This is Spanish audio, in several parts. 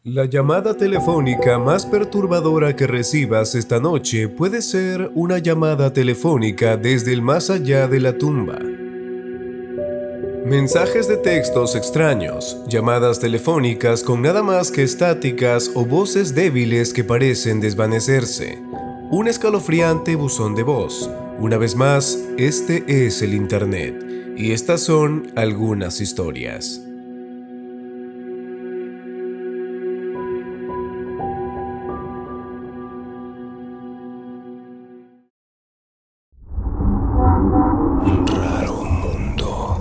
La llamada telefónica más perturbadora que recibas esta noche puede ser una llamada telefónica desde el más allá de la tumba. Mensajes de textos extraños, llamadas telefónicas con nada más que estáticas o voces débiles que parecen desvanecerse. Un escalofriante buzón de voz. Una vez más, este es el Internet, y estas son algunas historias. Un raro mundo.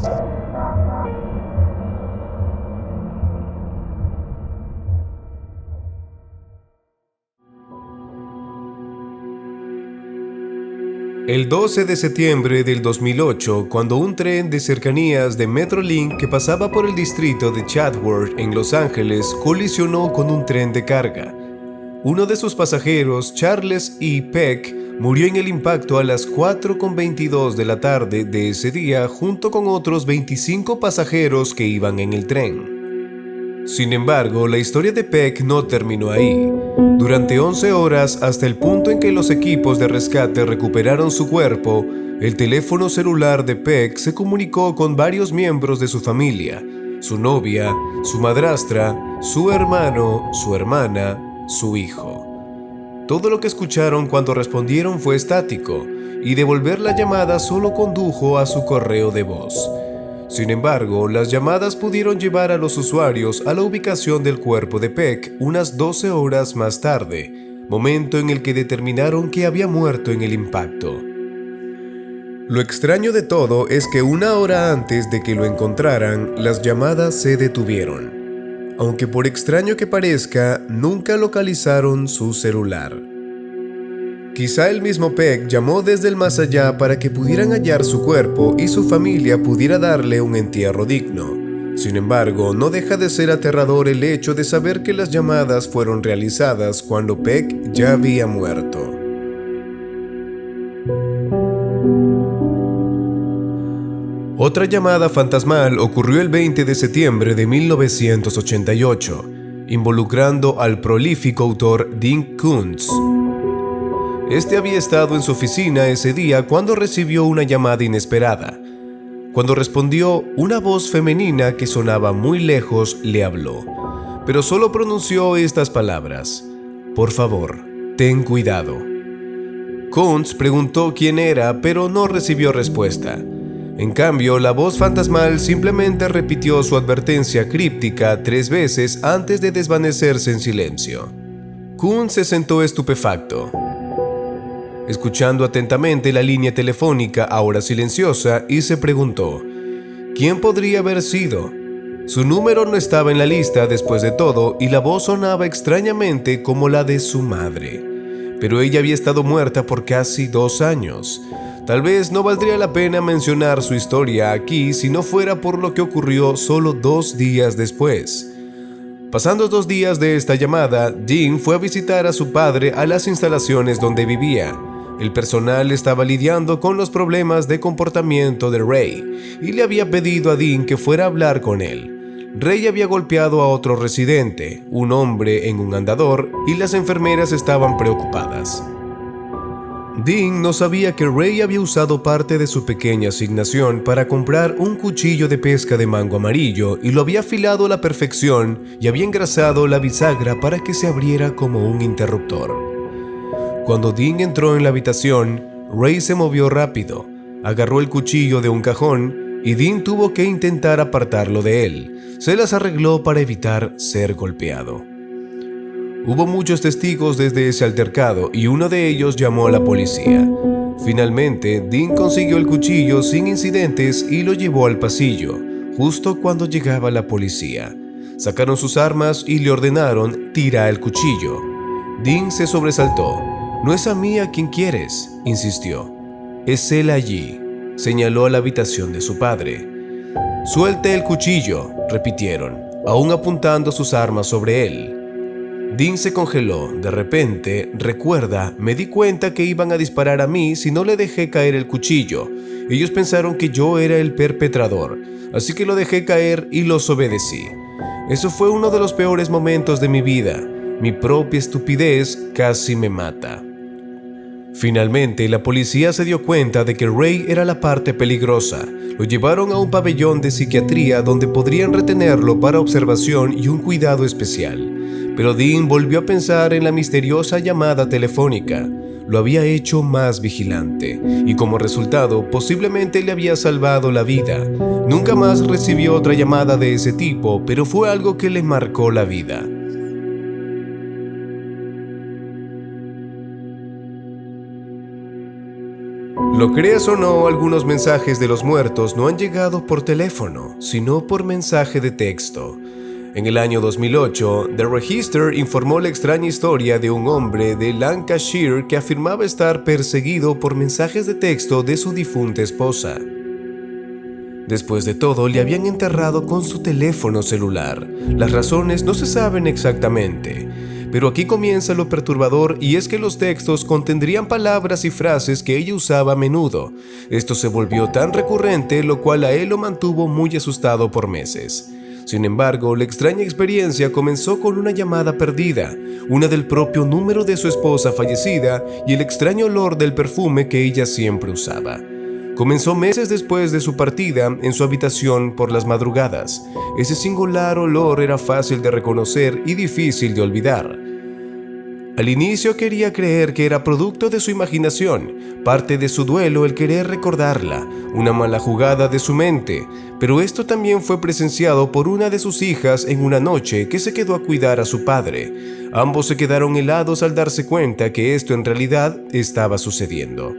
El 12 de septiembre del 2008, cuando un tren de cercanías de Metrolink que pasaba por el distrito de Chatsworth en Los Ángeles colisionó con un tren de carga. Uno de sus pasajeros, Charles E. Peck, murió en el impacto a las 4:22 de la tarde de ese día junto con otros 25 pasajeros que iban en el tren. Sin embargo, la historia de Peck no terminó ahí. Durante 11 horas, hasta el punto en que los equipos de rescate recuperaron su cuerpo, el teléfono celular de Peck se comunicó con varios miembros de su familia: su novia, su madrastra, su hermano, su hermana, su hijo. Todo lo que escucharon cuando respondieron fue estático, y devolver la llamada solo condujo a su correo de voz. Sin embargo, las llamadas pudieron llevar a los usuarios a la ubicación del cuerpo de Peck unas 12 horas más tarde, momento en el que determinaron que había muerto en el impacto. Lo extraño de todo es que una hora antes de que lo encontraran, las llamadas se detuvieron. Aunque por extraño que parezca, nunca localizaron su celular. Quizá el mismo Peck llamó desde el más allá para que pudieran hallar su cuerpo y su familia pudiera darle un entierro digno. Sin embargo, no deja de ser aterrador el hecho de saber que las llamadas fueron realizadas cuando Peck ya había muerto. Otra llamada fantasmal ocurrió el 20 de septiembre de 1988, involucrando al prolífico autor Dean Koontz. Este había estado en su oficina ese día cuando recibió una llamada inesperada. Cuando respondió, una voz femenina que sonaba muy lejos le habló, pero solo pronunció estas palabras: "Por favor, ten cuidado". Koontz preguntó quién era, pero no recibió respuesta. En cambio, la voz fantasmal simplemente repitió su advertencia críptica 3 veces antes de desvanecerse en silencio. Koontz se sentó estupefacto, escuchando atentamente la línea telefónica ahora silenciosa, y se preguntó: ¿quién podría haber sido? Su número no estaba en la lista después de todo, y la voz sonaba extrañamente como la de su madre. Pero ella había estado muerta por casi 2 años. Tal vez no valdría la pena mencionar su historia aquí si no fuera por lo que ocurrió solo 2 días después. Pasando 2 días de esta llamada, Dean fue a visitar a su padre a las instalaciones donde vivía. El personal estaba lidiando con los problemas de comportamiento de Ray y le había pedido a Dean que fuera a hablar con él. Ray había golpeado a otro residente, un hombre en un andador, y las enfermeras estaban preocupadas. Dean no sabía que Ray había usado parte de su pequeña asignación para comprar un cuchillo de pesca de mango amarillo y lo había afilado a la perfección y había engrasado la bisagra para que se abriera como un interruptor. Cuando Dean entró en la habitación, Ray se movió rápido, agarró el cuchillo de un cajón y Dean tuvo que intentar apartarlo de él. Se las arregló para evitar ser golpeado. Hubo muchos testigos desde ese altercado y uno de ellos llamó a la policía. Finalmente, Dean consiguió el cuchillo sin incidentes y lo llevó al pasillo, justo cuando llegaba la policía. Sacaron sus armas y le ordenaron: tira el cuchillo. Dean se sobresaltó. «No es a mí a quien quieres», insistió. «Es él allí», señaló a la habitación de su padre. «Suelte el cuchillo», repitieron, aún apuntando sus armas sobre él. Dean se congeló. De repente, recuerda, me di cuenta que iban a disparar a mí si no le dejé caer el cuchillo. Ellos pensaron que yo era el perpetrador, así que lo dejé caer y los obedecí. Eso fue uno de los peores momentos de mi vida. Mi propia estupidez casi me mata. Finalmente, la policía se dio cuenta de que Ray era la parte peligrosa. Lo llevaron a un pabellón de psiquiatría donde podrían retenerlo para observación y un cuidado especial. Pero Dean volvió a pensar en la misteriosa llamada telefónica. Lo había hecho más vigilante y como resultado posiblemente le había salvado la vida. Nunca más recibió otra llamada de ese tipo, pero fue algo que le marcó la vida. Lo creas o no, algunos mensajes de los muertos no han llegado por teléfono, sino por mensaje de texto. En el año 2008, The Register informó la extraña historia de un hombre de Lancashire que afirmaba estar perseguido por mensajes de texto de su difunta esposa. Después de todo, le habían enterrado con su teléfono celular. Las razones no se saben exactamente. Pero aquí comienza lo perturbador, y es que los textos contendrían palabras y frases que ella usaba a menudo. Esto se volvió tan recurrente, lo cual a él lo mantuvo muy asustado por meses. Sin embargo, la extraña experiencia comenzó con una llamada perdida, una del propio número de su esposa fallecida y el extraño olor del perfume que ella siempre usaba. Comenzó meses después de su partida en su habitación por las madrugadas. Ese singular olor era fácil de reconocer y difícil de olvidar. Al inicio quería creer que era producto de su imaginación, parte de su duelo el querer recordarla, una mala jugada de su mente, pero esto también fue presenciado por una de sus hijas en una noche que se quedó a cuidar a su padre. Ambos se quedaron helados al darse cuenta que esto en realidad estaba sucediendo.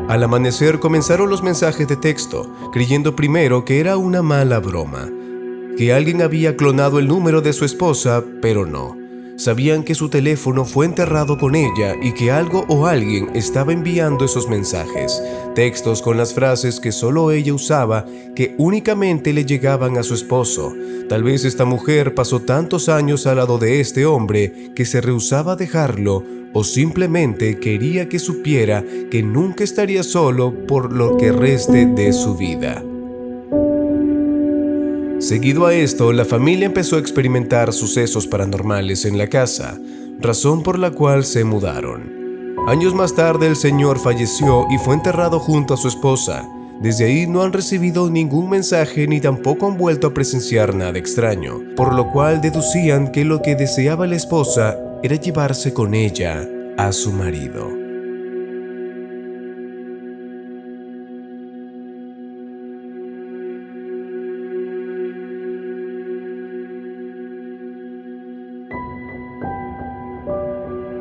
Al amanecer comenzaron los mensajes de texto, creyendo primero que era una mala broma, que alguien había clonado el número de su esposa, pero no. Sabían que su teléfono fue enterrado con ella y que algo o alguien estaba enviando esos mensajes, textos con las frases que solo ella usaba, que únicamente le llegaban a su esposo. Tal vez esta mujer pasó tantos años al lado de este hombre que se rehusaba a dejarlo, o simplemente quería que supiera que nunca estaría solo por lo que reste de su vida. Seguido a esto, la familia empezó a experimentar sucesos paranormales en la casa, razón por la cual se mudaron. Años más tarde, el señor falleció y fue enterrado junto a su esposa. Desde ahí no han recibido ningún mensaje ni tampoco han vuelto a presenciar nada extraño, por lo cual deducían que lo que deseaba la esposa era llevarse con ella a su marido.